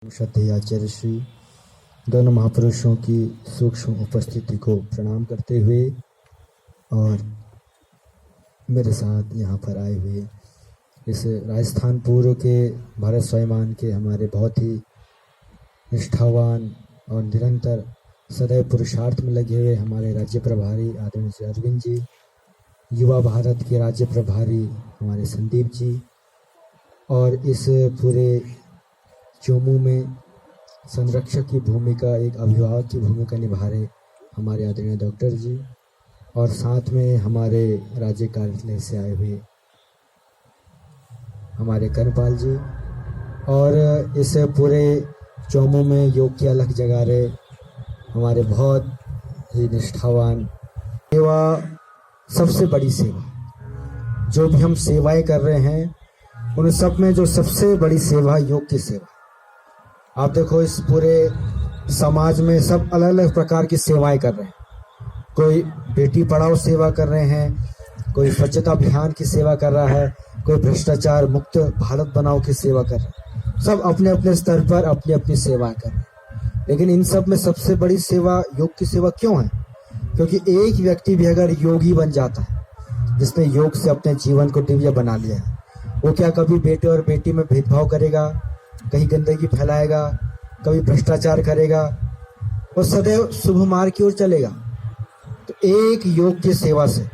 श्रद्धेय आचार्य श्री दोनों महापुरुषों की सूक्ष्म उपस्थिति को प्रणाम करते हुए और मेरे साथ यहाँ पर आए हुए इस राजस्थान पूर्व के भारत स्वाभिमान के हमारे बहुत ही निष्ठावान और निरंतर सदैव पुरुषार्थ में लगे हुए हमारे राज्य प्रभारी आदरणीय श्री अरविंद जी, युवा भारत के राज्य प्रभारी हमारे संदीप जी और इस पूरे चोमू में संरक्षक की भूमिका, एक अभिभावक की भूमिका निभा रहे हमारे आदरणीय डॉक्टर जी और साथ में हमारे राज्य कार्यालय से आए हुए हमारे कर्णपाल जी और इस पूरे चोमू में योग की अलग जगह रहे हमारे बहुत ही निष्ठावान। सेवा सबसे बड़ी सेवा, जो भी हम सेवाएं कर रहे हैं उन सब में जो सबसे बड़ी सेवा योग की सेवा। आप देखो इस पूरे समाज में सब अलग अलग प्रकार की सेवाएं कर रहे हैं। कोई बेटी पढ़ाओ सेवा कर रहे हैं, कोई स्वच्छता अभियान की सेवा कर रहा है, कोई भ्रष्टाचार मुक्त भारत बनाओ की सेवा कर रहा है। सब अपने अपने स्तर पर अपनी अपनी सेवा कर रहे हैं, लेकिन इन सब में सबसे बड़ी सेवा योग की सेवा क्यों है? क्योंकि एक व्यक्ति भी अगर योगी बन जाता है, जिसने योग से अपने जीवन को दिव्य बना लिया है, वो क्या कभी बेटे और बेटी में भेदभाव करेगा, कहीं गंदगी फैलाएगा, कभी भ्रष्टाचार करेगा? वो सदैव शुभ मार्ग की ओर चलेगा। तो एक योग की सेवा से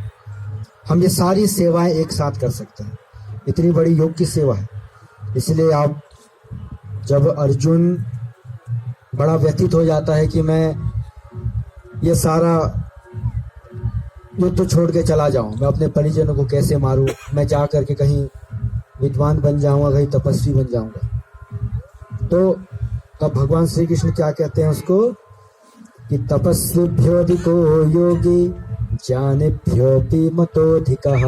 हम ये सारी सेवाएं एक साथ कर सकते हैं। इतनी बड़ी योग की सेवा है। इसलिए आप जब अर्जुन बड़ा व्यथित हो जाता है कि मैं ये सारा युद्ध तो छोड़ के चला जाऊं, मैं अपने परिजनों को कैसे मारूं, मैं जा करके कहीं विद्वान बन जाऊंगा, कहीं तपस्वी बन जाऊंगा। तो तब भगवान श्री कृष्ण क्या कहते हैं उसको कि तपस्विभ्योऽधिको योगी ज्ञानिभ्योऽपि मतोऽधिकः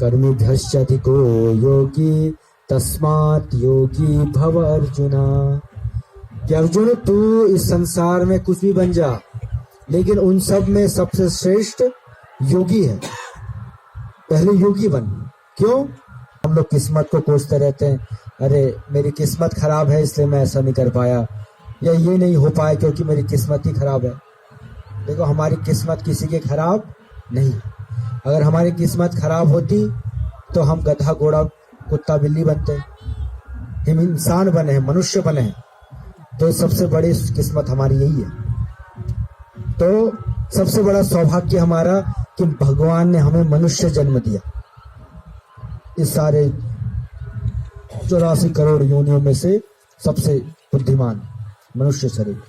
कर्मिभ्यश्चाधिको योगी तस्मात् योगी भव अर्जुना। कि अर्जुन तू इस संसार में कुछ भी बन जा, लेकिन उन सब में सबसे श्रेष्ठ योगी है। पहले योगी बन। क्यों? हम लोग किस्मत को कोसते रहते हैं, अरे मेरी किस्मत खराब है इसलिए मैं ऐसा नहीं कर पाया, या ये नहीं हो पाया क्योंकि मेरी किस्मत ही खराब है। देखो, हमारी किस्मत किसी की खराब नहीं। अगर हमारी किस्मत खराब होती तो हम गधा घोड़ा कुत्ता बिल्ली बनते, हम इंसान बने हैं, मनुष्य बने हैं। तो सबसे बड़ी किस्मत हमारी यही है। तो सबसे बड़ा सौभाग्य हमारा कि भगवान ने हमें मनुष्य जन्म दिया। इस सारे 84 करोड़ योनियों में से सबसे बुद्धिमान मनुष्य शरीर।